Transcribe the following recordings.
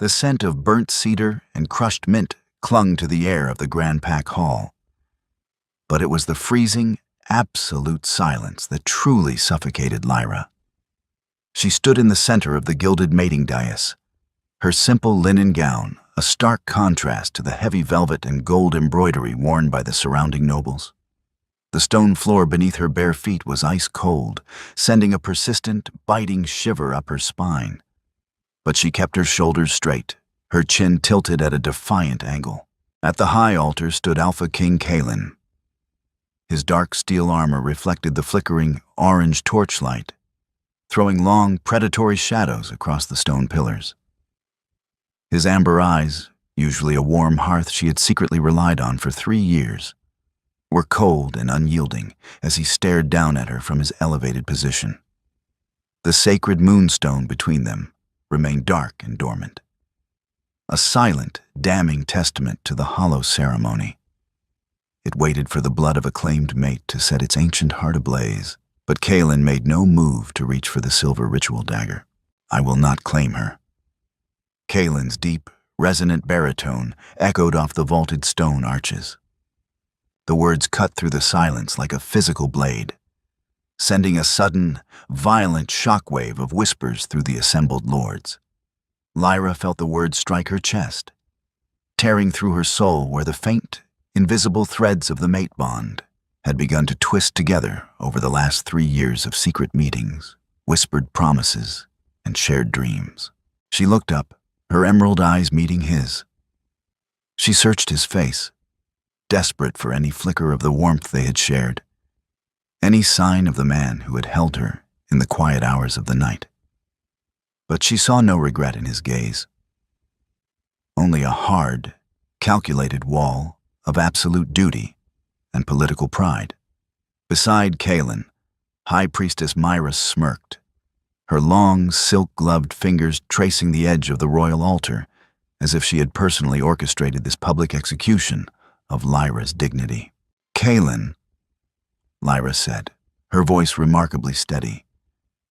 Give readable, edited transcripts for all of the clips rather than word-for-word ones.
The scent of burnt cedar and crushed mint clung to the air of the Grand Pack Hall. But it was the freezing, absolute silence that truly suffocated Lyra. She stood in the center of the gilded mating dais, her simple linen gown a stark contrast to the heavy velvet and gold embroidery worn by the surrounding nobles. The stone floor beneath her bare feet was ice cold, sending a persistent, biting shiver up her spine. But she kept her shoulders straight, her chin tilted at a defiant angle. At the high altar stood Alpha King Cailan. His dark steel armor reflected the flickering, orange torchlight, throwing long, predatory shadows across the stone pillars. His amber eyes, usually a warm hearth she had secretly relied on for 3 years, were cold and unyielding as he stared down at her from his elevated position. The sacred moonstone between them remained dark and dormant, a silent, damning testament to the hollow ceremony. It waited for the blood of a claimed mate to set its ancient heart ablaze, but Cailan made no move to reach for the silver ritual dagger. "I will not claim her." Cailan's deep, resonant baritone echoed off the vaulted stone arches. The words cut through the silence like a physical blade, sending a sudden, violent shockwave of whispers through the assembled lords. Lyra felt the words strike her chest, tearing through her soul where the faint, invisible threads of the mate bond had begun to twist together over the last 3 years of secret meetings, whispered promises, and shared dreams. She looked up, her emerald eyes meeting his. She searched his face, desperate for any flicker of the warmth they had shared, any sign of the man who had held her in the quiet hours of the night. But she saw no regret in his gaze, only a hard, calculated wall of absolute duty and political pride. Beside Cailan, High Priestess Myra smirked, her long, silk-gloved fingers tracing the edge of the royal altar as if she had personally orchestrated this public execution of Lyra's dignity. "Cailan," Lyra said, her voice remarkably steady,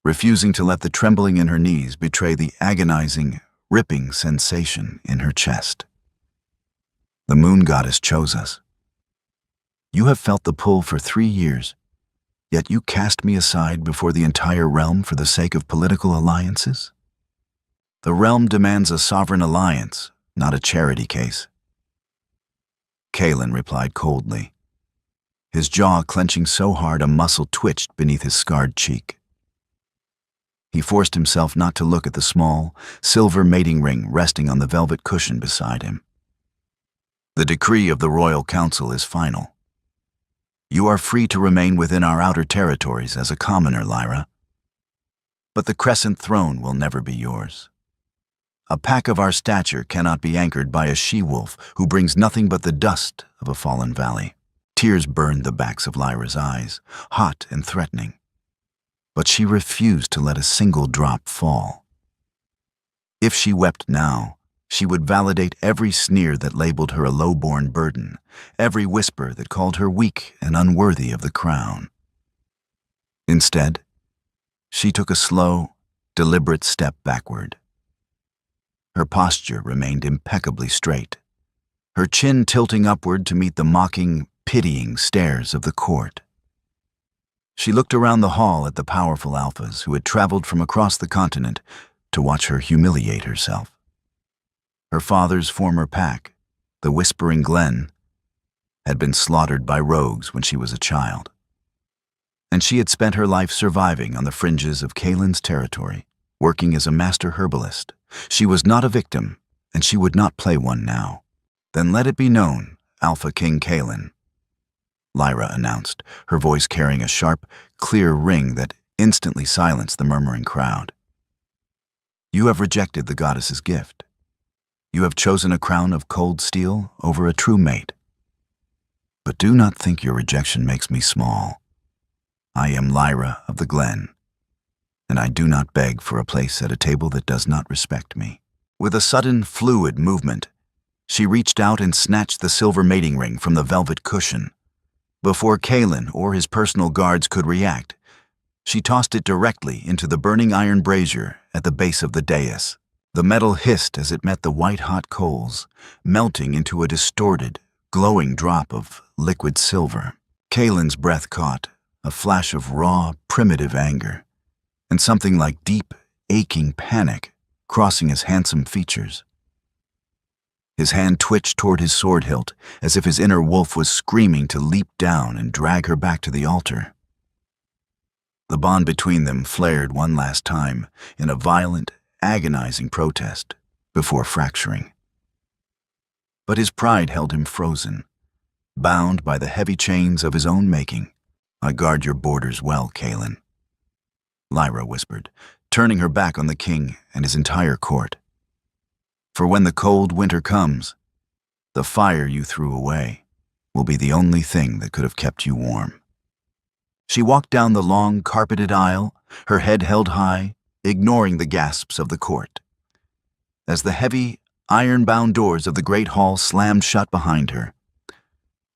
refusing to let the trembling in her knees betray the agonizing, ripping sensation in her chest. "The moon goddess chose us. You have felt the pull for 3 years, yet you cast me aside before the entire realm for the sake of political alliances? The realm demands a sovereign alliance, not a charity case." Cailan replied coldly, his jaw clenching so hard a muscle twitched beneath his scarred cheek. He forced himself not to look at the small, silver mating ring resting on the velvet cushion beside him. "The decree of the Royal Council is final. You are free to remain within our outer territories as a commoner, Lyra. But the Crescent Throne will never be yours. A pack of our stature cannot be anchored by a she-wolf who brings nothing but the dust of a fallen valley." Tears burned the backs of Lyra's eyes, hot and threatening. But she refused to let a single drop fall. If she wept now, she would validate every sneer that labeled her a low-born burden, every whisper that called her weak and unworthy of the crown. Instead, she took a slow, deliberate step backward. Her posture remained impeccably straight, her chin tilting upward to meet the mocking, pitying stares of the court. She looked around the hall at the powerful alphas who had traveled from across the continent to watch her humiliate herself. Her father's former pack, the Whispering Glen, had been slaughtered by rogues when she was a child, and she had spent her life surviving on the fringes of Cailan's territory, working as a master herbalist. She was not a victim, and she would not play one now. "Then let it be known, Alpha King Cailan," Lyra announced, her voice carrying a sharp, clear ring that instantly silenced the murmuring crowd. "You have rejected the goddess's gift. You have chosen a crown of cold steel over a true mate. But do not think your rejection makes me small. I am Lyra of the Glen, and I do not beg for a place at a table that does not respect me." With a sudden, fluid movement, she reached out and snatched the silver mating ring from the velvet cushion. Before Cailan or his personal guards could react, she tossed it directly into the burning iron brazier at the base of the dais. The metal hissed as it met the white-hot coals, melting into a distorted, glowing drop of liquid silver. Kalen's breath caught, a flash of raw, primitive anger, and something like deep, aching panic crossing his handsome features. His hand twitched toward his sword hilt, as if his inner wolf was screaming to leap down and drag her back to the altar. The bond between them flared one last time in a violent, agonizing protest before fracturing. But his pride held him frozen, bound by the heavy chains of his own making. "I guard your borders well, Kalen," Lyra whispered, turning her back on the king and his entire court. "For when the cold winter comes, the fire you threw away will be the only thing that could have kept you warm." She walked down the long, carpeted aisle, her head held high, ignoring the gasps of the court. As the heavy, iron-bound doors of the great hall slammed shut behind her,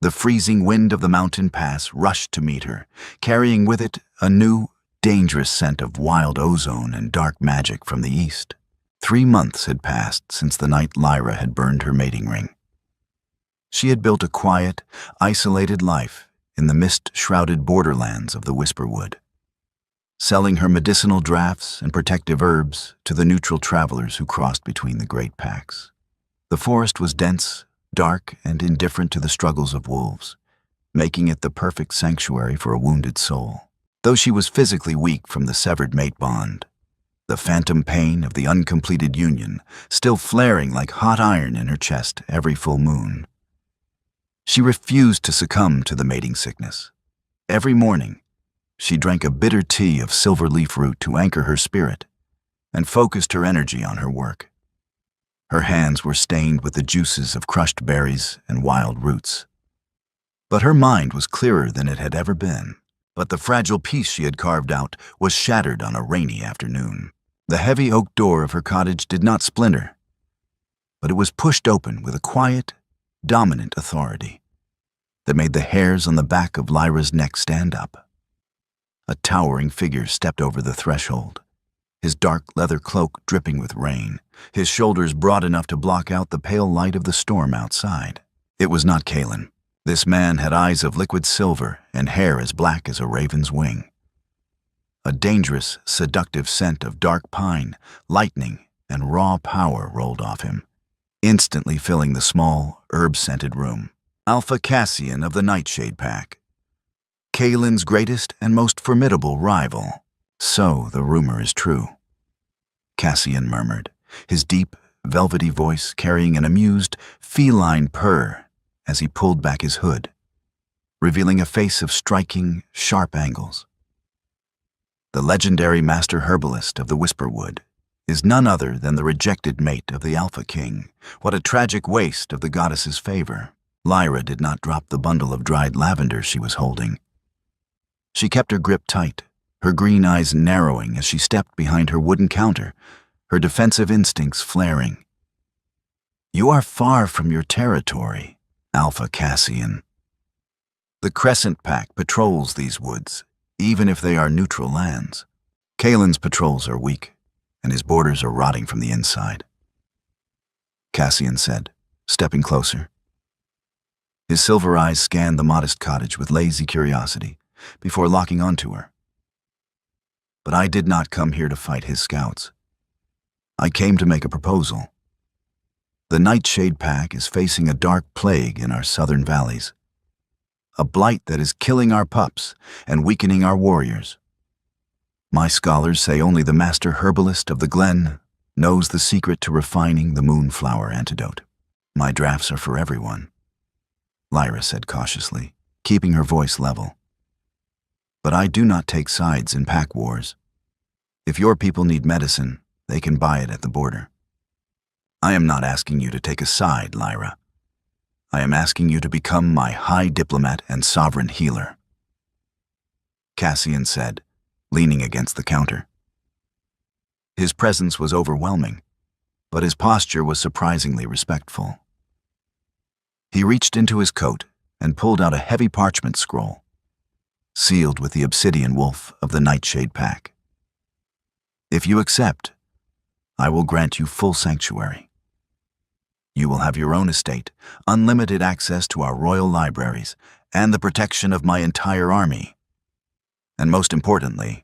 the freezing wind of the mountain pass rushed to meet her, carrying with it a new, dangerous scent of wild ozone and dark magic from the east. 3 months had passed since the night Lyra had burned her mating ring. She had built a quiet, isolated life in the mist-shrouded borderlands of the Whisperwood, selling her medicinal drafts and protective herbs to the neutral travelers who crossed between the great packs. The forest was dense, dark, and indifferent to the struggles of wolves, making it the perfect sanctuary for a wounded soul. Though she was physically weak from the severed mate bond, the phantom pain of the uncompleted union still flaring like hot iron in her chest every full moon. She refused to succumb to the mating sickness. Every morning, she drank a bitter tea of silver leaf root to anchor her spirit and focused her energy on her work. Her hands were stained with the juices of crushed berries and wild roots. But her mind was clearer than it had ever been. But the fragile peace she had carved out was shattered on a rainy afternoon. The heavy oak door of her cottage did not splinter, but it was pushed open with a quiet, dominant authority that made the hairs on the back of Lyra's neck stand up. A towering figure stepped over the threshold, his dark leather cloak dripping with rain, his shoulders broad enough to block out the pale light of the storm outside. It was not Kalen. This man had eyes of liquid silver and hair as black as a raven's wing. A dangerous, seductive scent of dark pine, lightning, and raw power rolled off him, instantly filling the small, herb-scented room. Alpha Cassian of the Nightshade Pack, Kalen's greatest and most formidable rival. "So the rumor is true," Cassian murmured, his deep, velvety voice carrying an amused, feline purr as he pulled back his hood, revealing a face of striking, sharp angles. "The legendary master herbalist of the Whisperwood is none other than the rejected mate of the Alpha King. What a tragic waste of the goddess's favor." Lyra did not drop the bundle of dried lavender she was holding. She kept her grip tight, her green eyes narrowing as she stepped behind her wooden counter, her defensive instincts flaring. "You are far from your territory, Alpha Cassian. The Crescent Pack patrols these woods, even if they are neutral lands. Kalen's patrols are weak, and his borders are rotting from the inside," Cassian said, stepping closer. His silver eyes scanned the modest cottage with lazy curiosity before locking onto her. "But I did not come here to fight his scouts. I came to make a proposal. The Nightshade Pack is facing a dark plague in our southern valleys, a blight that is killing our pups and weakening our warriors. My scholars say only the master herbalist of the Glen knows the secret to refining the moonflower antidote. My drafts are for everyone," Lyra said cautiously, keeping her voice level. "But I do not take sides in pack wars. If your people need medicine, they can buy it at the border. I am not asking you to take a side, Lyra. I am asking you to become my high diplomat and sovereign healer," Cassian said, leaning against the counter. His presence was overwhelming, but his posture was surprisingly respectful. He reached into his coat and pulled out a heavy parchment scroll, sealed with the obsidian wolf of the Nightshade Pack. "If you accept, I will grant you full sanctuary. You will have your own estate, unlimited access to our royal libraries, and the protection of my entire army. And most importantly,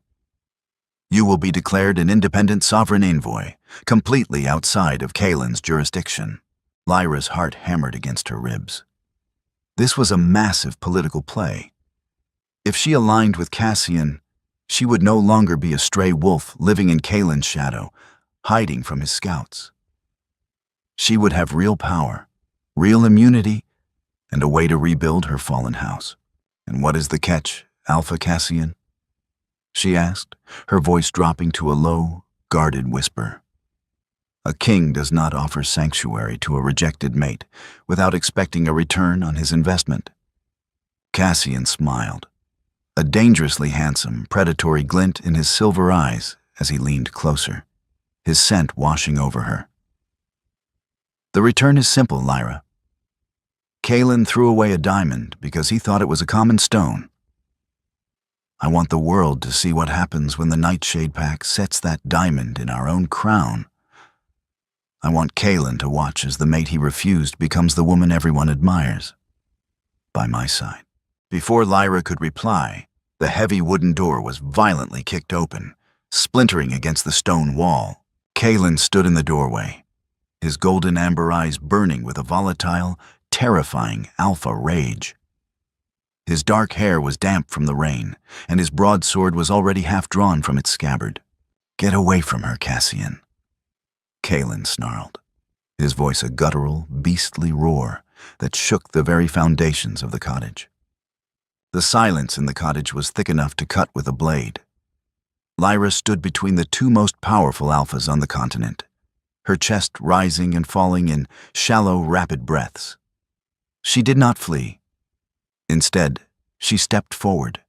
you will be declared an independent sovereign envoy, completely outside of Kaelin's jurisdiction. Lyra's heart hammered against her ribs. This was a massive political play. If she aligned with Cassian, she would no longer be a stray wolf living in Kaelin's shadow, hiding from his scouts. She would have real power, real immunity, and a way to rebuild her fallen house. And what is the catch, Alpha Cassian? She asked, her voice dropping to a low, guarded whisper. A king does not offer sanctuary to a rejected mate without expecting a return on his investment. Cassian smiled, a dangerously handsome, predatory glint in his silver eyes as he leaned closer, his scent washing over her. The return is simple, Lyra. Kaelin threw away a diamond because he thought it was a common stone. I want the world to see what happens when the Nightshade Pack sets that diamond in our own crown. I want Kaelin to watch as the mate he refused becomes the woman everyone admires. By my side. Before Lyra could reply, the heavy wooden door was violently kicked open, splintering against the stone wall. Kaelin stood in the doorway, his golden amber eyes burning with a volatile, terrifying alpha rage. His dark hair was damp from the rain, and his broadsword was already half drawn from its scabbard. Get away from her, Cassian, Kaelin snarled, his voice a guttural, beastly roar that shook the very foundations of the cottage. The silence in the cottage was thick enough to cut with a blade. Lyra stood between the two most powerful alphas on the continent, her chest rising and falling in shallow, rapid breaths. She did not flee. Instead, she stepped forward,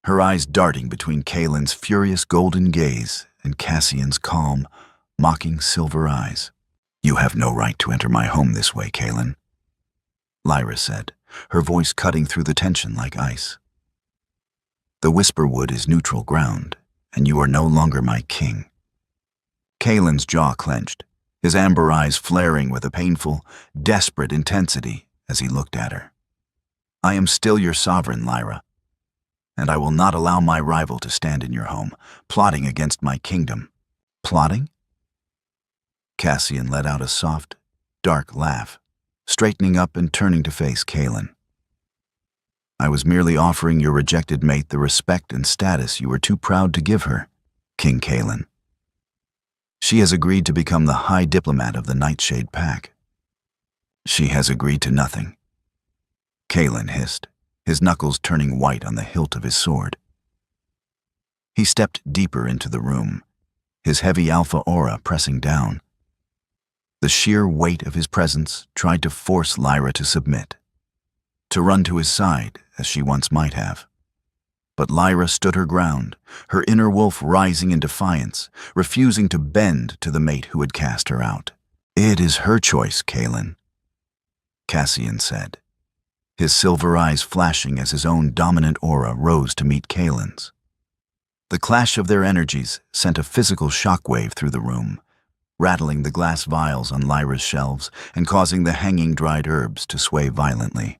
her eyes darting between Kaelin's furious golden gaze and Cassian's calm, mocking silver eyes. You have no right to enter my home this way, Kaelin, Lyra said, her voice cutting through the tension like ice. The Whisperwood is neutral ground, and you are no longer my king. Kaelin's jaw clenched, his amber eyes flaring with a painful, desperate intensity as he looked at her. I am still your sovereign, Lyra, and I will not allow my rival to stand in your home, plotting against my kingdom. Plotting? Cassian let out a soft, dark laugh, straightening up and turning to face Kaelin. I was merely offering your rejected mate the respect and status you were too proud to give her, King Kaelin. She has agreed to become the High Diplomat of the Nightshade Pack. She has agreed to nothing, Kaelin hissed, his knuckles turning white on the hilt of his sword. He stepped deeper into the room, his heavy alpha aura pressing down. The sheer weight of his presence tried to force Lyra to submit, to run to his side as she once might have. But Lyra stood her ground, her inner wolf rising in defiance, refusing to bend to the mate who had cast her out. It is her choice, Kaelin, Cassian said, his silver eyes flashing as his own dominant aura rose to meet Kaelin's. The clash of their energies sent a physical shockwave through the room, rattling the glass vials on Lyra's shelves and causing the hanging dried herbs to sway violently.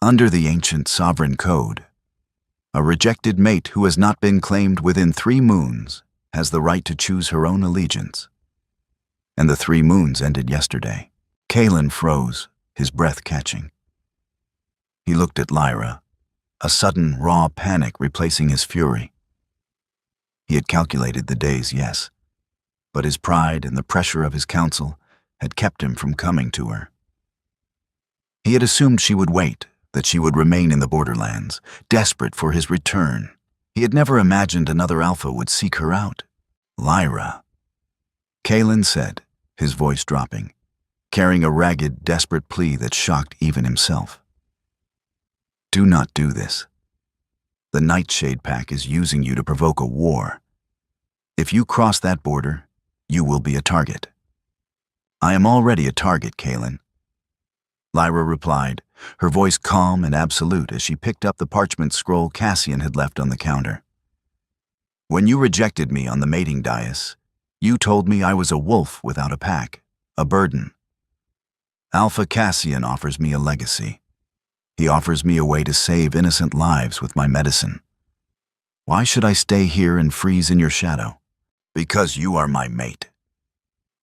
Under the ancient sovereign code, a rejected mate who has not been claimed within 3 moons has the right to choose her own allegiance. And the 3 moons ended yesterday. Kaelin froze, his breath catching. He looked at Lyra, a sudden, raw panic replacing his fury. He had calculated the days, yes, but his pride and the pressure of his council had kept him from coming to her. He had assumed she would wait, that she would remain in the borderlands, desperate for his return. He had never imagined another alpha would seek her out. Lyra, Kaelin said, his voice dropping, carrying a ragged, desperate plea that shocked even himself. Do not do this. The Nightshade Pack is using you to provoke a war. If you cross that border, you will be a target. I am already a target, Kaelin, Lyra replied, her voice calm and absolute as she picked up the parchment scroll Cassian had left on the counter. When you rejected me on the mating dais, You told me I was a wolf without a pack, a burden. Alpha Cassian offers me a legacy. He offers me a way to save innocent lives with my medicine. Why should I stay here and freeze in your shadow? Because you are my mate.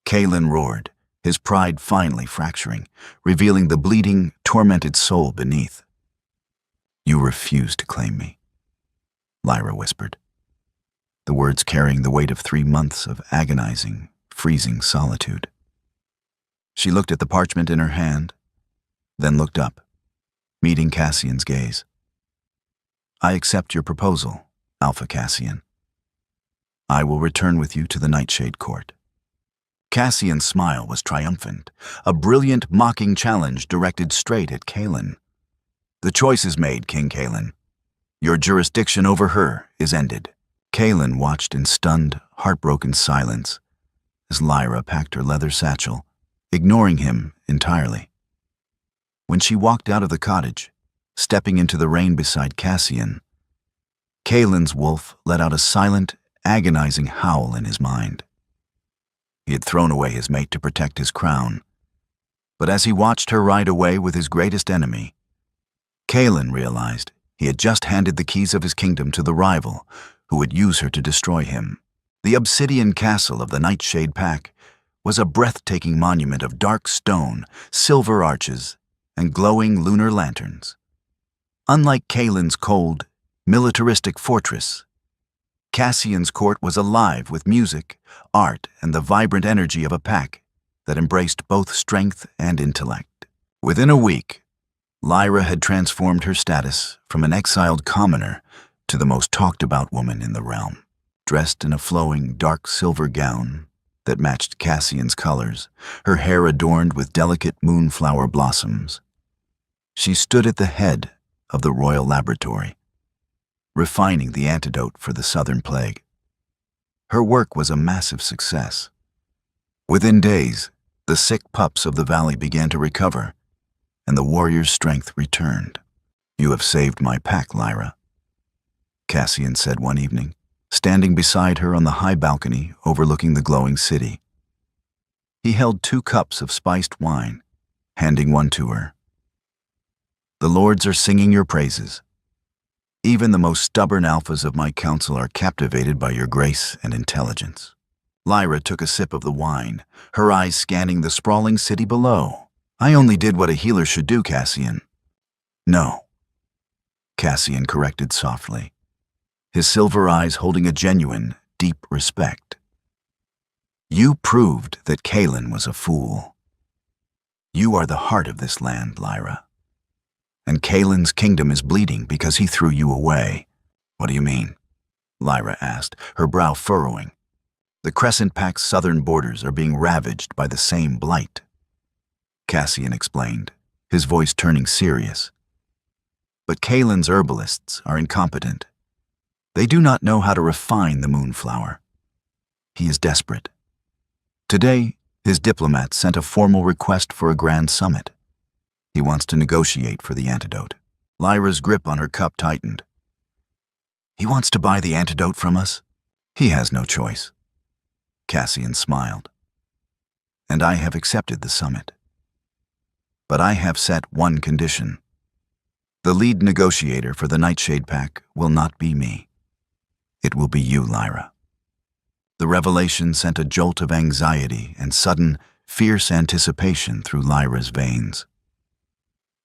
Kaelin roared, his pride finally fracturing, revealing the bleeding, tormented soul beneath. You refuse to claim me, Lyra whispered, the words carrying the weight of 3 months of agonizing, freezing solitude. She looked at the parchment in her hand, then looked up, meeting Cassian's gaze. I accept your proposal, Alpha Cassian. I will return with you to the Nightshade Court. Cassian's smile was triumphant, a brilliant, mocking challenge directed straight at Kaelin. The choice is made, King Kaelin. Your jurisdiction over her is ended. Kaelin watched in stunned, heartbroken silence as Lyra packed her leather satchel, ignoring him entirely. When she walked out of the cottage, stepping into the rain beside Cassian, Kaelin's wolf let out a silent, agonizing howl in his mind. He had thrown away his mate to protect his crown, but as he watched her ride away with his greatest enemy, Kaelin realized he had just handed the keys of his kingdom to the rival who would use her to destroy him. The obsidian castle of the Nightshade Pack was a breathtaking monument of dark stone, silver arches, and glowing lunar lanterns. Unlike Kaelin's cold, militaristic fortress, Cassian's court was alive with music, art, and the vibrant energy of a pack that embraced both strength and intellect. Within a week, Lyra had transformed her status from an exiled commoner to the most talked-about woman in the realm. Dressed in a flowing, dark silver gown that matched Cassian's colors, her hair adorned with delicate moonflower blossoms, she stood at the head of the royal laboratory, refining the antidote for the southern plague. Her work was a massive success. Within days, the sick pups of the valley began to recover, and the warrior's strength returned. You have saved my pack, Lyra, Cassian said one evening, standing beside her on the high balcony overlooking the glowing city. He held 2 cups of spiced wine, handing one to her. The lords are singing your praises. Even the most stubborn alphas of my council are captivated by your grace and intelligence. Lyra took a sip of the wine, her eyes scanning the sprawling city below. I only did what a healer should do, Cassian. No, Cassian corrected softly, his silver eyes holding a genuine, deep respect. You proved that Kaelin was a fool. You are the heart of this land, Lyra. And Kaelin's kingdom is bleeding because he threw you away. What do you mean? Lyra asked, her brow furrowing. The Crescent Pack's southern borders are being ravaged by the same blight, Cassian explained, his voice turning serious. But Kaelin's herbalists are incompetent. They do not know how to refine the moonflower. He is desperate. Today, his diplomats sent a formal request for a grand summit. He wants to negotiate for the antidote. Lyra's grip on her cup tightened. He wants to buy the antidote from us? He has no choice. Cassian smiled. And I have accepted the summit. But I have set one condition. The lead negotiator for the Nightshade Pack will not be me. It will be you, Lyra. The revelation sent a jolt of anxiety and sudden, fierce anticipation through Lyra's veins.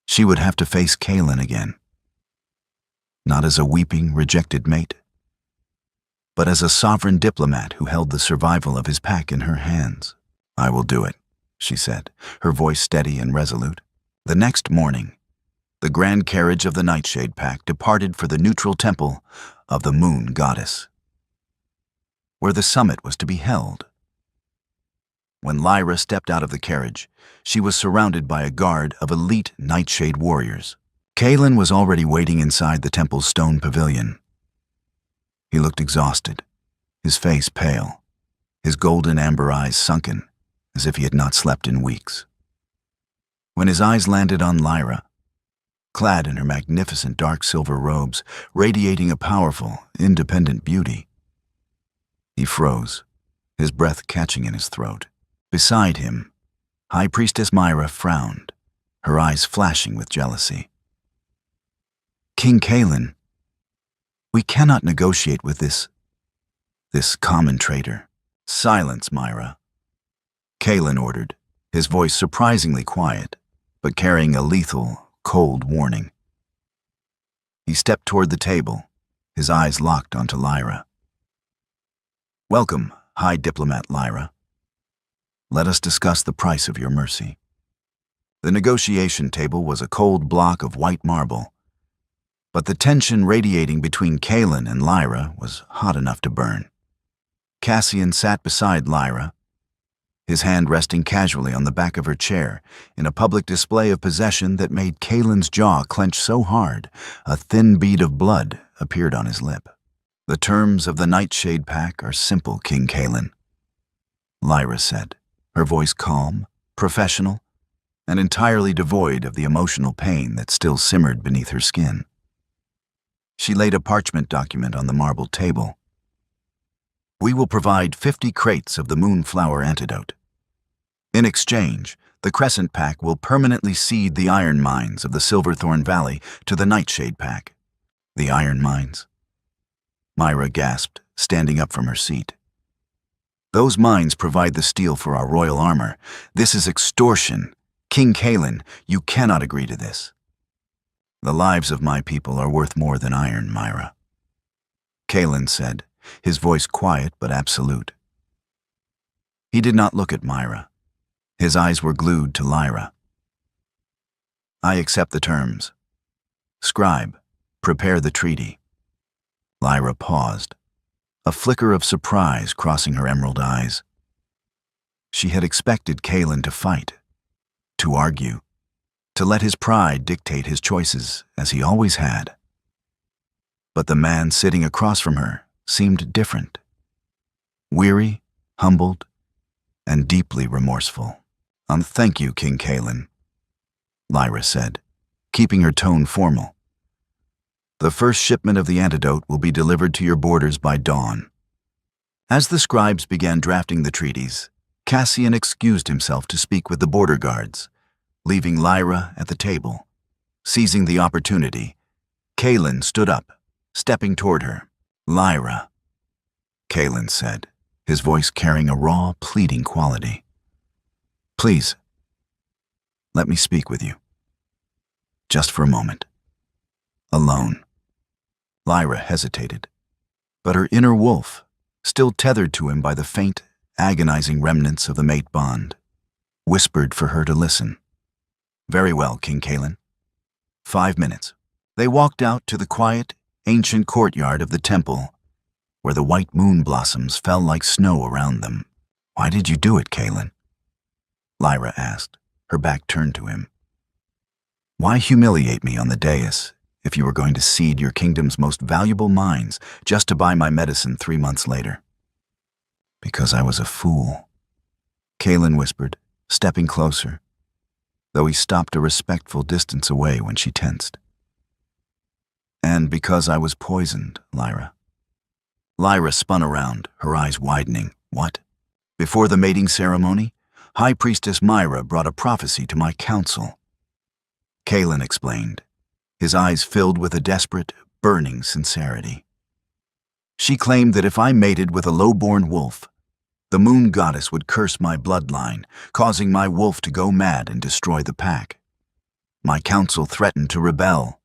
She would have to face Kaelin again. Not as a weeping, rejected mate, but as a sovereign diplomat who held the survival of his pack in her hands. I will do it, she said, her voice steady and resolute. The next morning, the grand carriage of the Nightshade Pack departed for the neutral temple of the Moon Goddess, where the summit was to be held. When Lyra stepped out of the carriage, she was surrounded by a guard of elite Nightshade warriors. Kaelin was already waiting inside the temple's stone pavilion. He looked exhausted, his face pale, his golden amber eyes sunken, as if he had not slept in weeks. When his eyes landed on Lyra, clad in her magnificent dark silver robes, radiating a powerful, independent beauty, he froze, his breath catching in his throat. Beside him, High Priestess Myra frowned, her eyes flashing with jealousy. King Cailan, we cannot negotiate with this common traitor. Silence, Myra, Cailan ordered, his voice surprisingly quiet, but carrying a lethal, cold warning. He stepped toward the table, his eyes locked onto Lyra. Welcome, High Diplomat Lyra. Let us discuss the price of your mercy. The negotiation table was a cold block of white marble, but the tension radiating between Cailan and Lyra was hot enough to burn. Cassian sat beside Lyra, his hand resting casually on the back of her chair in a public display of possession that made Cailan's jaw clench so hard a thin bead of blood appeared on his lip. The terms of the Nightshade Pact are simple, King Cailan, Lyra said, her voice calm, professional, and entirely devoid of the emotional pain that still simmered beneath her skin. She laid a parchment document on the marble table. We will provide 50 crates of the Moonflower antidote. In exchange, the Crescent Pact will permanently cede the iron mines of the Silverthorn Valley to the Nightshade Pact. The iron mines? Myra gasped, standing up from her seat. Those mines provide the steel for our royal armor. This is extortion. King Cailan, you cannot agree to this. The lives of my people are worth more than iron, Myra, Cailan said, his voice quiet but absolute. He did not look at Myra. His eyes were glued to Lyra. I accept the terms. Scribe, prepare the treaty. Lyra paused, a flicker of surprise crossing her emerald eyes. She had expected Cailan to fight, to argue, to let his pride dictate his choices, as he always had. But the man sitting across from her seemed different. Weary, humbled, and deeply remorseful. Thank you, King Cailan, Lyra said, keeping her tone formal. The first shipment of the antidote will be delivered to your borders by dawn. As the scribes began drafting the treaties, Cassian excused himself to speak with the border guards, leaving Lyra at the table. Seizing the opportunity, Cailan stood up, stepping toward her. Lyra, Cailan said, his voice carrying a raw, pleading quality. Please, let me speak with you. Just for a moment. Alone. Lyra hesitated, but her inner wolf, still tethered to him by the faint, agonizing remnants of the mate bond, whispered for her to listen. Very well, King Cailan. 5 minutes. They walked out to the quiet, ancient courtyard of the temple, where the white moon blossoms fell like snow around them. Why did you do it, Cailan? Lyra asked, her back turned to him. Why humiliate me on the dais if you were going to cede your kingdom's most valuable mines just to buy my medicine 3 months later? Because I was a fool, Cailan whispered, stepping closer, though he stopped a respectful distance away when she tensed. And because I was poisoned, Lyra. Lyra spun around, her eyes widening. What? Before the mating ceremony, High Priestess Myra brought a prophecy to my council. Cailan explained, his eyes filled with a desperate, burning sincerity. She claimed that if I mated with a low-born wolf, the moon goddess would curse my bloodline, causing my wolf to go mad and destroy the pack. My council threatened to rebel,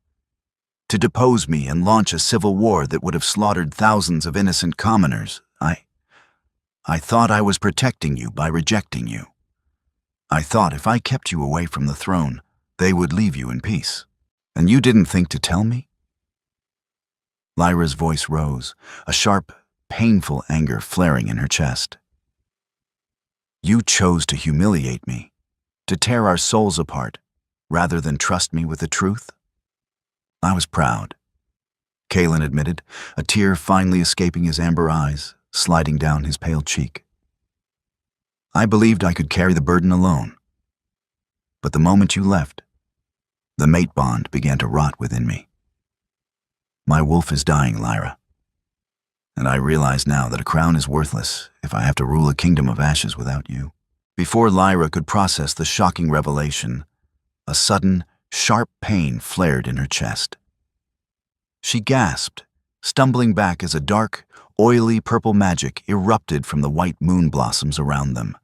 to depose me and launch a civil war that would have slaughtered thousands of innocent commoners. I thought I was protecting you by rejecting you. I thought if I kept you away from the throne, they would leave you in peace. And you didn't think to tell me? Lyra's voice rose, a sharp, painful anger flaring in her chest. You chose to humiliate me, to tear our souls apart, rather than trust me with the truth? I was proud, Cailan admitted, a tear finally escaping his amber eyes, sliding down his pale cheek. I believed I could carry the burden alone. But the moment you left, the mate bond began to rot within me. My wolf is dying, Lyra. And I realize now that a crown is worthless if I have to rule a kingdom of ashes without you. Before Lyra could process the shocking revelation, a sudden, sharp pain flared in her chest. She gasped, stumbling back as a dark, oily purple magic erupted from the white moon blossoms around them,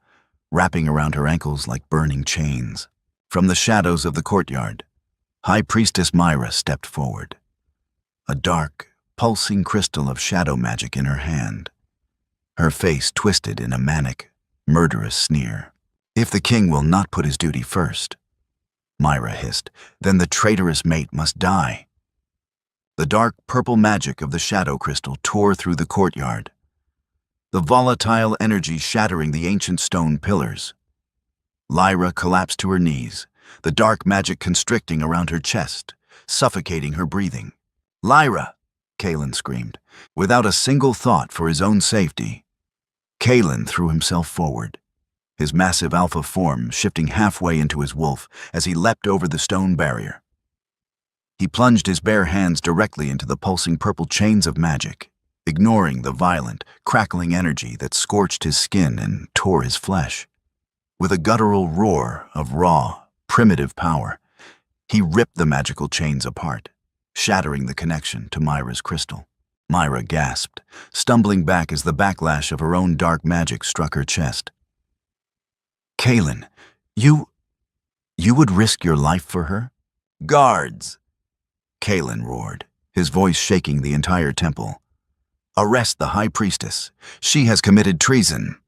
wrapping around her ankles like burning chains. From the shadows of the courtyard, High Priestess Myra stepped forward, a dark, pulsing crystal of shadow magic in her hand, her face twisted in a manic, murderous sneer. "If the king will not put his duty first," Myra hissed, "then the traitorous mate must die." The dark purple magic of the shadow crystal tore through the courtyard, the volatile energy shattering the ancient stone pillars. Lyra collapsed to her knees, the dark magic constricting around her chest, suffocating her breathing. "Lyra!" Kalen screamed, without a single thought for his own safety. Kalen threw himself forward, his massive alpha form shifting halfway into his wolf as he leapt over the stone barrier. He plunged his bare hands directly into the pulsing purple chains of magic, ignoring the violent, crackling energy that scorched his skin and tore his flesh. With a guttural roar of raw, primitive power, he ripped the magical chains apart, shattering the connection to Myra's crystal. Myra gasped, stumbling back as the backlash of her own dark magic struck her chest. "Kalen, you would risk your life for her?" "Guards!" Kalen roared, his voice shaking the entire temple. "Arrest the High Priestess. She has committed treason."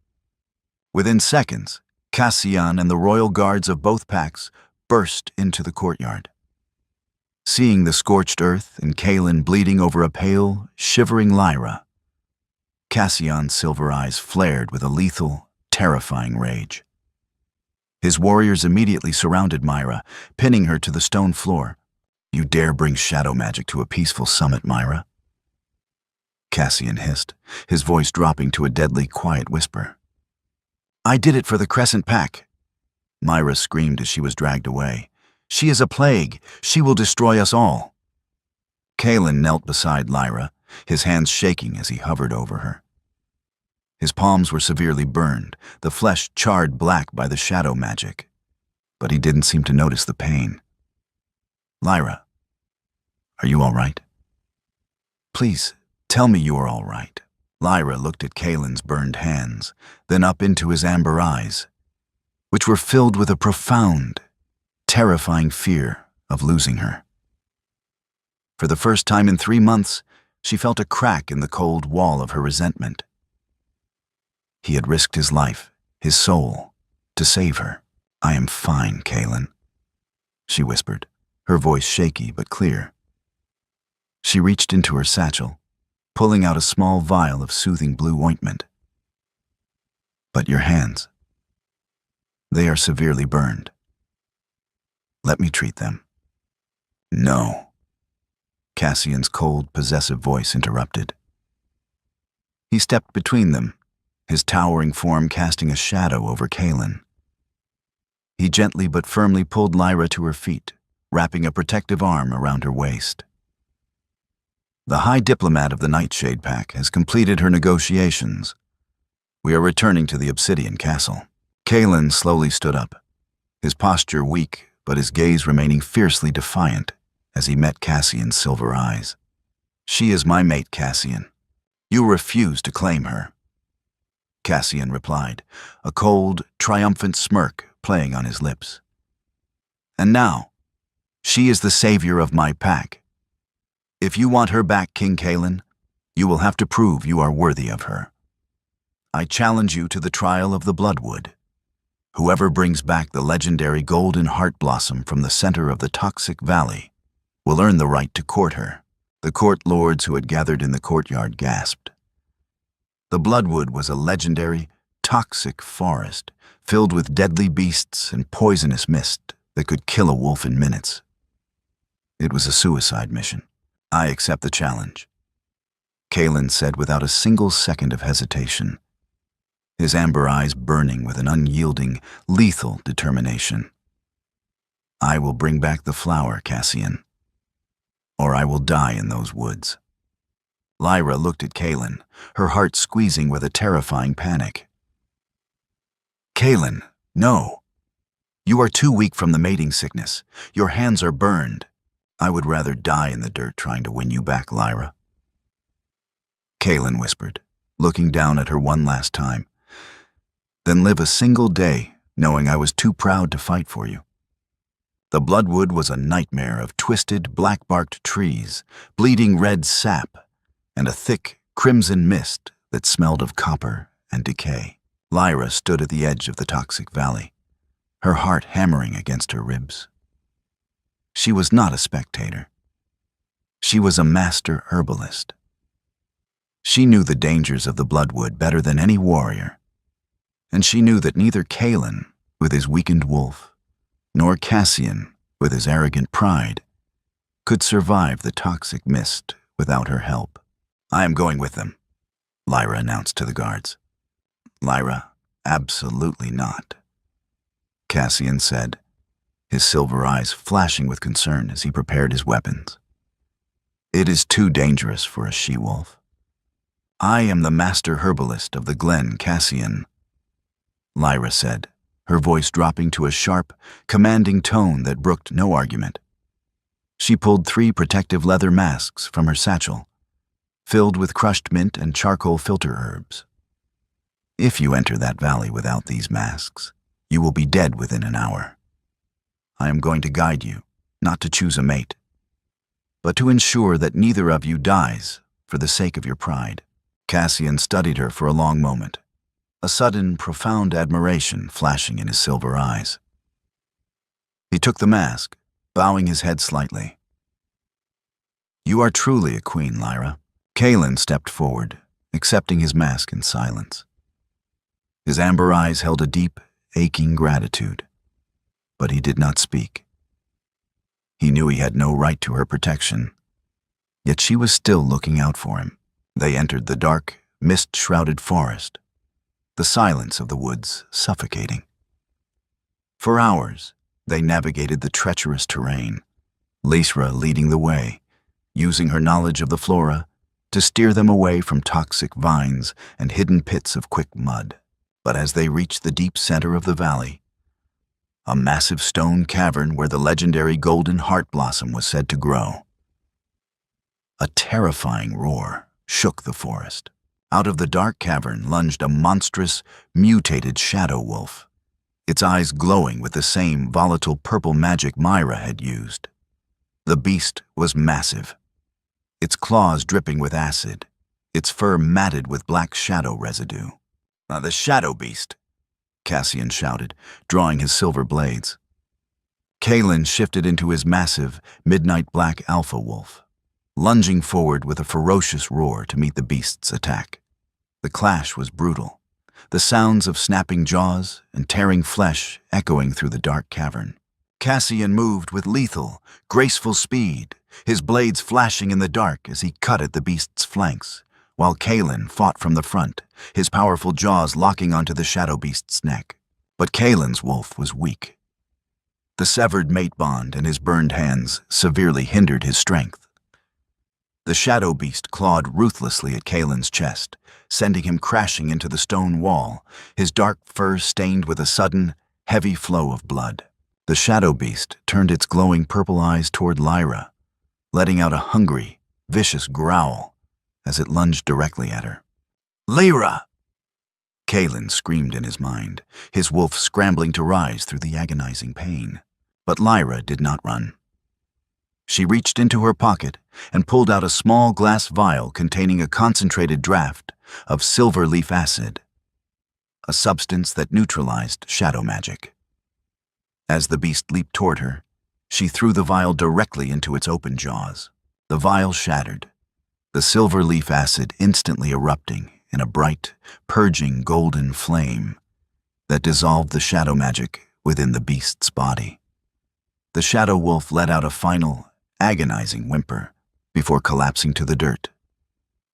Within seconds, Cassian and the royal guards of both packs burst into the courtyard. Seeing the scorched earth and Kalen bleeding over a pale, shivering Lyra, Cassian's silver eyes flared with a lethal, terrifying rage. His warriors immediately surrounded Myra, pinning her to the stone floor. "You dare bring shadow magic to a peaceful summit, Myra?" Cassian hissed, his voice dropping to a deadly quiet whisper. "I did it for the Crescent Pack," Myra screamed as she was dragged away. "She is a plague. She will destroy us all." Kalen knelt beside Lyra, his hands shaking as he hovered over her. His palms were severely burned, the flesh charred black by the shadow magic, but he didn't seem to notice the pain. "Lyra, are you all right? Please, tell me you are all right." Lyra looked at Kalen's burned hands, then up into his amber eyes, which were filled with a profound, terrifying fear of losing her. For the first time in 3 months, she felt a crack in the cold wall of her resentment. He had risked his life, his soul, to save her. "I am fine, Kalen," she whispered, her voice shaky but clear. She reached into her satchel, pulling out a small vial of soothing blue ointment. "But your hands, they are severely burned. Let me treat them." "No," Cassian's cold, possessive voice interrupted. He stepped between them, his towering form casting a shadow over Kalen. He gently but firmly pulled Lyra to her feet, wrapping a protective arm around her waist. "The High Diplomat of the Nightshade Pack has completed her negotiations. We are returning to the Obsidian Castle." Kalen slowly stood up, his posture weak but his gaze remaining fiercely defiant as he met Cassian's silver eyes. "She is my mate, Cassian. You refuse to claim her." Cassian replied, a cold, triumphant smirk playing on his lips. "And now, she is the savior of my pack. If you want her back, King Kalen, you will have to prove you are worthy of her. I challenge you to the trial of the Bloodwood. Whoever brings back the legendary golden heart blossom from the center of the Toxic Valley will earn the right to court her." The court lords who had gathered in the courtyard gasped. The Bloodwood was a legendary, toxic forest filled with deadly beasts and poisonous mist that could kill a wolf in minutes. It was a suicide mission. "I accept the challenge," Kalen said without a single second of hesitation, his amber eyes burning with an unyielding, lethal determination. "I will bring back the flower, Cassian, or I will die in those woods." Lyra looked at Kaelin, her heart squeezing with a terrifying panic. Kaelin, no. You are too weak from the mating sickness. Your hands are burned. I would rather die in the dirt trying to win you back, Lyra. Kaelin whispered, looking down at her one last time. Then live a single day knowing I was too proud to fight for you. The Bloodwood was a nightmare of twisted, black-barked trees, bleeding red sap, and a thick, crimson mist that smelled of copper and decay. Lyra stood at the edge of the toxic valley, her heart hammering against her ribs. She was not a spectator. She was a master herbalist. She knew the dangers of the Bloodwood better than any warrior, and she knew that neither Kaelin, with his weakened wolf, nor Cassian, with his arrogant pride, could survive the toxic mist without her help. I am going with them, Lyra announced to the guards. Lyra, absolutely not, Cassian said, his silver eyes flashing with concern as he prepared his weapons. It is too dangerous for a she-wolf. I am the master herbalist of the Glen, Cassian, Lyra said, her voice dropping to a sharp, commanding tone that brooked no argument. She pulled 3 protective leather masks from her satchel, filled with crushed mint and charcoal filter herbs. If you enter that valley without these masks, you will be dead within an hour. I am going to guide you, not to choose a mate, but to ensure that neither of you dies for the sake of your pride. Cassian studied her for a long moment, a sudden, profound admiration flashing in his silver eyes. He took the mask, bowing his head slightly. You are truly a queen, Lyra. Kaelin stepped forward, accepting his mask in silence. His amber eyes held a deep, aching gratitude, but he did not speak. He knew he had no right to her protection, yet she was still looking out for him. They entered the dark, mist-shrouded forest, the silence of the woods suffocating. For hours, they navigated the treacherous terrain, Lysra leading the way, using her knowledge of the flora to steer them away from toxic vines and hidden pits of quick mud. But as they reached the deep center of the valley, a massive stone cavern where the legendary golden heart blossom was said to grow, a terrifying roar shook the forest. Out of the dark cavern lunged a monstrous, mutated shadow wolf, its eyes glowing with the same volatile purple magic Myra had used. The beast was massive, its claws dripping with acid, its fur matted with black shadow residue. The shadow beast, Cassian shouted, drawing his silver blades. Kaelin shifted into his massive, midnight black alpha wolf, lunging forward with a ferocious roar to meet the beast's attack. The clash was brutal, the sounds of snapping jaws and tearing flesh echoing through the dark cavern. Cassian moved with lethal, graceful speed, his blades flashing in the dark as he cut at the beast's flanks, while Kaelin fought from the front, his powerful jaws locking onto the shadow beast's neck. But Kaelin's wolf was weak. The severed mate bond and his burned hands severely hindered his strength. The shadow beast clawed ruthlessly at Kaelin's chest, sending him crashing into the stone wall, his dark fur stained with a sudden, heavy flow of blood. The shadow beast turned its glowing purple eyes toward Lyra, letting out a hungry, vicious growl as it lunged directly at her. Lyra! Kaelin screamed in his mind, his wolf scrambling to rise through the agonizing pain. But Lyra did not run. She reached into her pocket and pulled out a small glass vial containing a concentrated draft of silver leaf acid, a substance that neutralized shadow magic. As the beast leaped toward her, she threw the vial directly into its open jaws. The vial shattered, the silver leaf acid instantly erupting in a bright, purging golden flame that dissolved the shadow magic within the beast's body. The shadow wolf let out a final, agonizing whimper before collapsing to the dirt.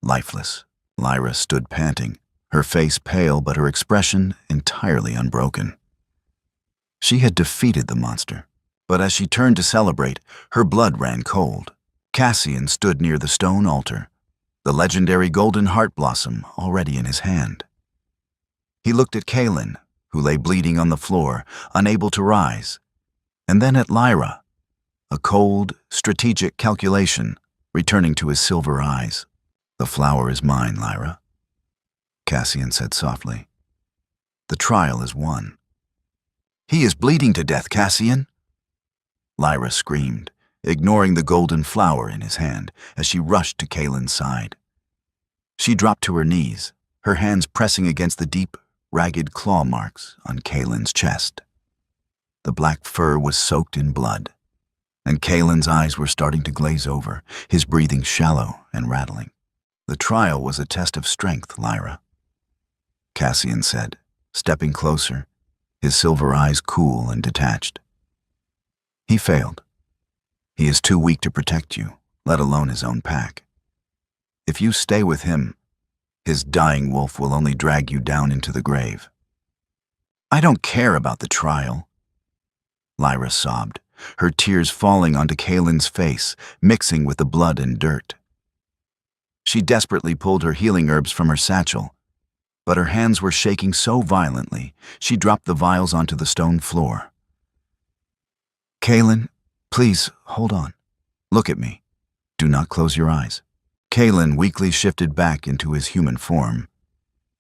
Lifeless, Lyra stood panting, her face pale but her expression entirely unbroken. She had defeated the monster, but as she turned to celebrate, her blood ran cold. Cassian stood near the stone altar, the legendary golden heart blossom already in his hand. He looked at Kaelin, who lay bleeding on the floor, unable to rise, and then at Lyra, a cold, strategic calculation returning to his silver eyes. "The flower is mine, Lyra," Cassian said softly. "The trial is won." "He is bleeding to death, Cassian!" Lyra screamed, ignoring the golden flower in his hand as she rushed to Kaelin's side. She dropped to her knees, her hands pressing against the deep, ragged claw marks on Kaelin's chest. The black fur was soaked in blood, and Kaelin's eyes were starting to glaze over, his breathing shallow and rattling. "The trial was a test of strength, Lyra," Cassian said, stepping closer, his silver eyes cool and detached. "He failed. He is too weak to protect you, let alone his own pack. If you stay with him, his dying wolf will only drag you down into the grave." "I don't care about the trial," Lyra sobbed, her tears falling onto Kaelin's face, mixing with the blood and dirt. She desperately pulled her healing herbs from her satchel, but her hands were shaking so violently she dropped the vials onto the stone floor. "Kaelin, please, hold on. Look at me. Do not close your eyes." Kaelin weakly shifted back into his human form,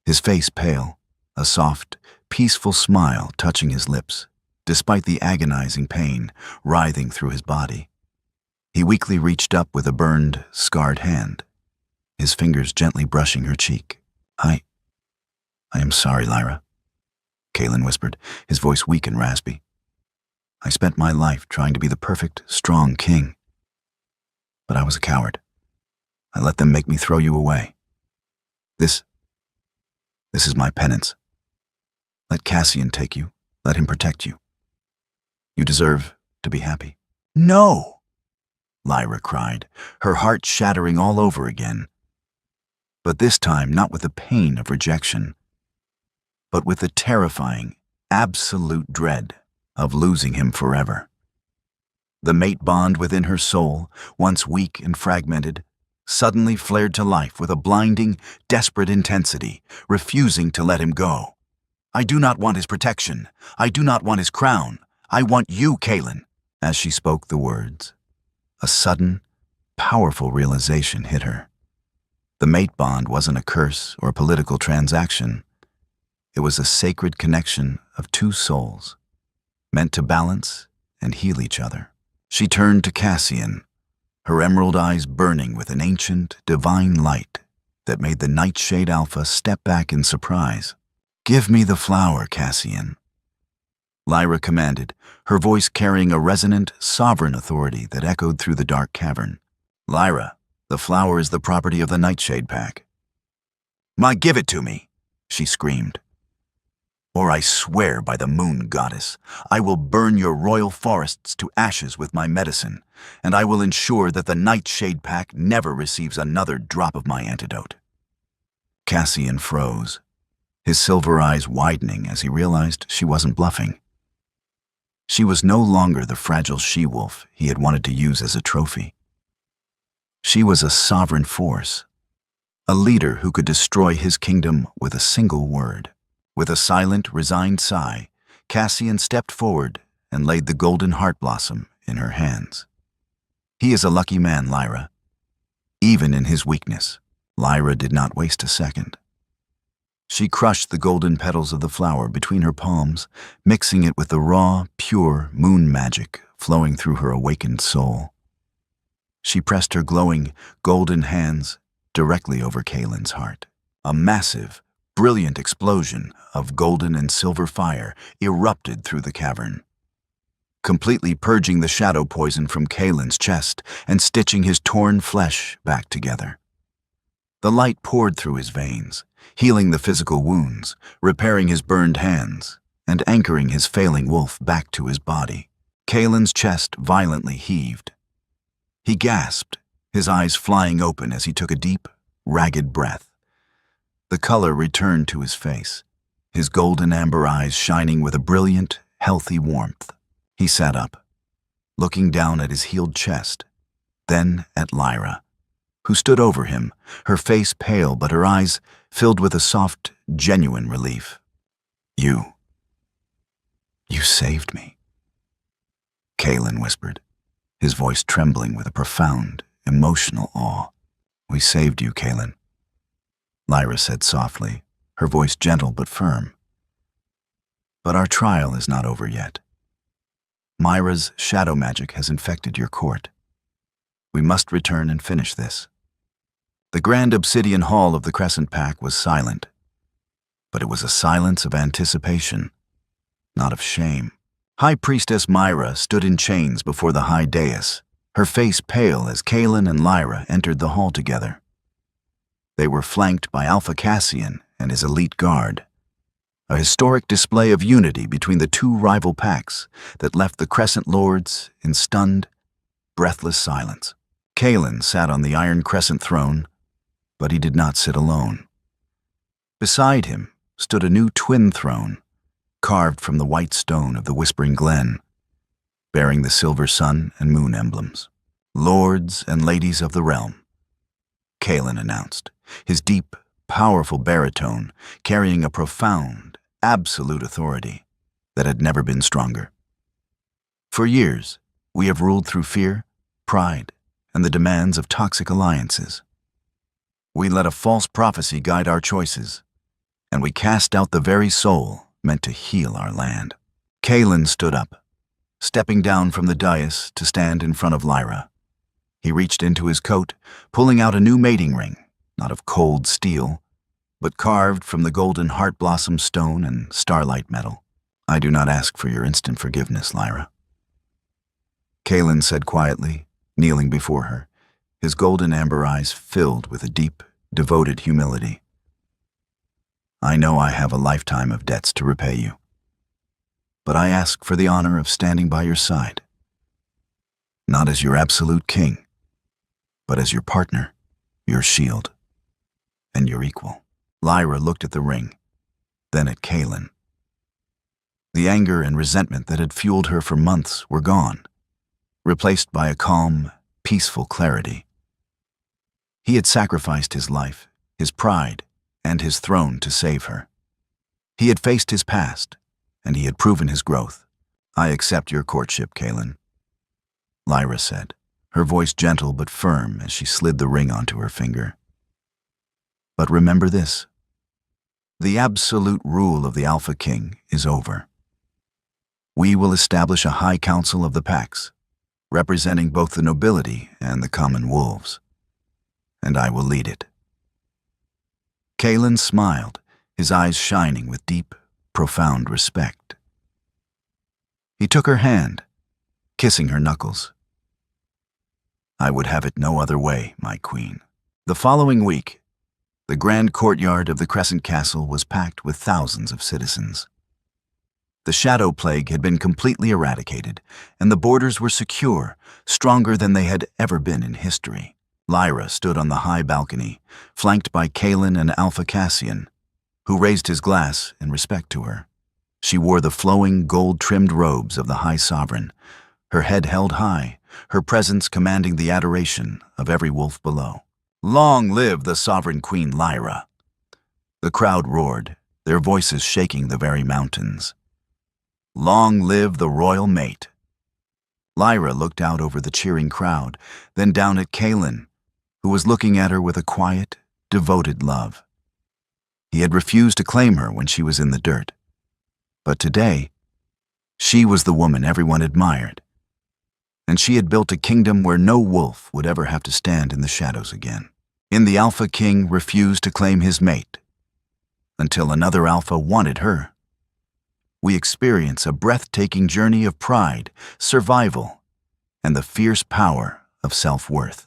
his face pale, a soft, peaceful smile touching his lips, despite the agonizing pain writhing through his body. He weakly reached up with a burned, scarred hand, his fingers gently brushing her cheek. I am sorry, Lyra," Kaelin whispered, his voice weak and raspy. "I spent my life trying to be the perfect, strong king. But I was a coward. I let them make me throw you away. This is my penance. Let Cassian take you. Let him protect you. You deserve to be happy." "No!" Lyra cried, her heart shattering all over again. But this time not with the pain of rejection, but with the terrifying, absolute dread of losing him forever. The mate bond within her soul, once weak and fragmented, suddenly flared to life with a blinding, desperate intensity, refusing to let him go. "I do not want his protection. I do not want his crown. I want you, Kaelin." As she spoke the words, a sudden, powerful realization hit her. The mate bond wasn't a curse or a political transaction. It was a sacred connection of two souls, meant to balance and heal each other. She turned to Cassian, her emerald eyes burning with an ancient, divine light that made the Nightshade Alpha step back in surprise. "Give me the flower, Cassian," Lyra commanded, her voice carrying a resonant, sovereign authority that echoed through the dark cavern. "Lyra, the flower is the property of the Nightshade Pack." Give it to me," she screamed. "Or I swear by the moon goddess, I will burn your royal forests to ashes with my medicine, and I will ensure that the Nightshade Pack never receives another drop of my antidote." Cassian froze, his silver eyes widening as he realized she wasn't bluffing. She was no longer the fragile she-wolf he had wanted to use as a trophy. She was a sovereign force, a leader who could destroy his kingdom with a single word. With a silent, resigned sigh, Cassian stepped forward and laid the golden heart blossom in her hands. "He is a lucky man, Lyra." Even in his weakness, Lyra did not waste a second. She crushed the golden petals of the flower between her palms, mixing it with the raw, pure moon magic flowing through her awakened soul. She pressed her glowing, golden hands directly over Kaelin's heart. A massive, brilliant explosion of golden and silver fire erupted through the cavern, completely purging the shadow poison from Kaelin's chest and stitching his torn flesh back together. The light poured through his veins, healing the physical wounds, repairing his burned hands, and anchoring his failing wolf back to his body. Kaelin's chest violently heaved. He gasped, his eyes flying open as he took a deep, ragged breath. The color returned to his face, his golden amber eyes shining with a brilliant, healthy warmth. He sat up, looking down at his healed chest, then at Lyra, who stood over him, her face pale but her eyes filled with a soft, genuine relief. You saved me, Kaelin whispered, his voice trembling with a profound, emotional awe. We saved you, Kaelin, Lyra said softly, her voice gentle but firm. But our trial is not over yet. Myra's shadow magic has infected your court. We must return and finish this. The grand obsidian hall of the Crescent Pack was silent, but it was a silence of anticipation, not of shame. High Priestess Myra stood in chains before the high dais, her face pale as Kaelin and Lyra entered the hall together. They were flanked by Alpha Cassian and his elite guard, a historic display of unity between the two rival packs that left the Crescent Lords in stunned, breathless silence. Kaelin sat on the Iron Crescent throne, but he did not sit alone. Beside him stood a new twin throne, carved from the white stone of the Whispering Glen, bearing the silver sun and moon emblems. Lords and ladies of the realm, Kaelin announced, his deep, powerful baritone carrying a profound, absolute authority that had never been stronger. For years, we have ruled through fear, pride, and the demands of toxic alliances. We let a false prophecy guide our choices, and we cast out the very soul meant to heal our land. Kaelin stood up, stepping down from the dais to stand in front of Lyra. He reached into his coat, pulling out a new mating ring, not of cold steel, but carved from the golden heart blossom stone and starlight metal. I do not ask for your instant forgiveness, Lyra, Kaelin said quietly, kneeling before her, his golden amber eyes filled with a deep, devoted humility. I know I have a lifetime of debts to repay you, but I ask for the honor of standing by your side, not as your absolute king, but as your partner, your shield, and your equal. Lyra looked at the ring, then at Kaelin. The anger and resentment that had fueled her for months were gone, replaced by a calm, peaceful clarity. He had sacrificed his life, his pride, and his throne to save her. He had faced his past, and he had proven his growth. I accept your courtship, Kaelin, Lyra said, her voice gentle but firm as she slid the ring onto her finger. But remember this: the absolute rule of the Alpha King is over. We will establish a High Council of the Packs, representing both the nobility and the common wolves, and I will lead it. Kaelin smiled, his eyes shining with deep, profound respect. He took her hand, kissing her knuckles. I would have it no other way, my queen. The following week, the grand courtyard of the Crescent Castle was packed with thousands of citizens. The shadow plague had been completely eradicated, and the borders were secure, stronger than they had ever been in history. Lyra stood on the high balcony, flanked by Kaelin and Alpha Cassian, who raised his glass in respect to her. She wore the flowing, gold-trimmed robes of the High Sovereign, her head held high, her presence commanding the adoration of every wolf below. Long live the Sovereign Queen Lyra! The crowd roared, their voices shaking the very mountains. Long live the royal mate! Lyra looked out over the cheering crowd, then down at Kaelin, who was looking at her with a quiet, devoted love. He had refused to claim her when she was in the dirt. But today, she was the woman everyone admired, and she had built a kingdom where no wolf would ever have to stand in the shadows again. The Alpha King refused to claim his mate, until another Alpha wanted her. We experience a breathtaking journey of pride, survival, and the fierce power of self-worth.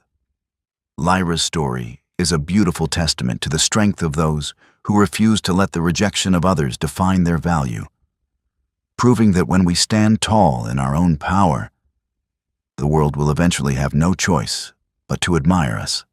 Lyra's story is a beautiful testament to the strength of those who refuse to let the rejection of others define their value, proving that when we stand tall in our own power, the world will eventually have no choice but to admire us.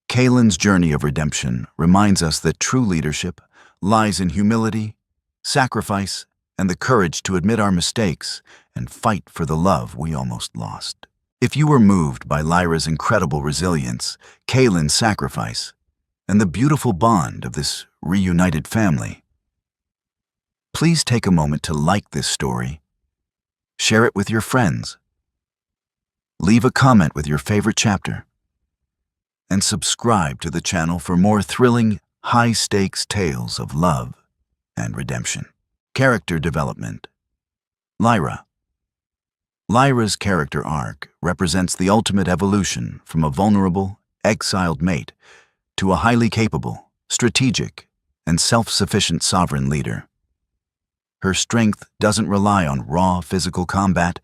Kaelin's journey of redemption reminds us that true leadership lies in humility, sacrifice, and the courage to admit our mistakes and fight for the love we almost lost. If you were moved by Lyra's incredible resilience, Kaylin's sacrifice, and the beautiful bond of this reunited family, please take a moment to like this story, share it with your friends, leave a comment with your favorite chapter, and subscribe to the channel for more thrilling, high-stakes tales of love and redemption. Character development. Lyra. Lyra's character arc represents the ultimate evolution from a vulnerable, exiled mate to a highly capable, strategic, and self-sufficient sovereign leader. Her strength doesn't rely on raw physical combat,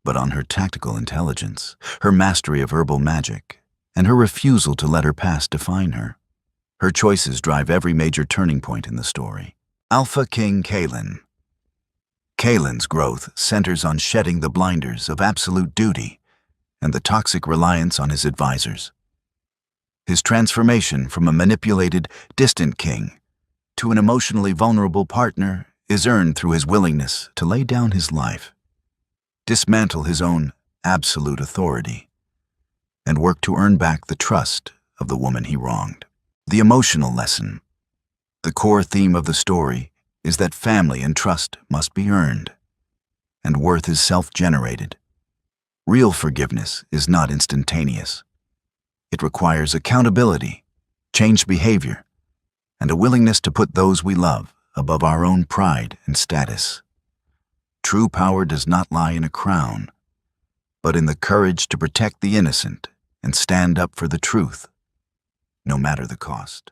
but on her tactical intelligence, her mastery of herbal magic, and her refusal to let her past define her. Her choices drive every major turning point in the story. Alpha King Kaylin. Kaylin's growth centers on shedding the blinders of absolute duty and the toxic reliance on his advisors. His transformation from a manipulated, distant king to an emotionally vulnerable partner is earned through his willingness to lay down his life, dismantle his own absolute authority, and work to earn back the trust of the woman he wronged. The emotional lesson. The core theme of the story is that family and trust must be earned, and worth is self-generated. Real forgiveness is not instantaneous. It requires accountability, changed behavior, and a willingness to put those we love above our own pride and status. True power does not lie in a crown, but in the courage to protect the innocent and stand up for the truth, no matter the cost.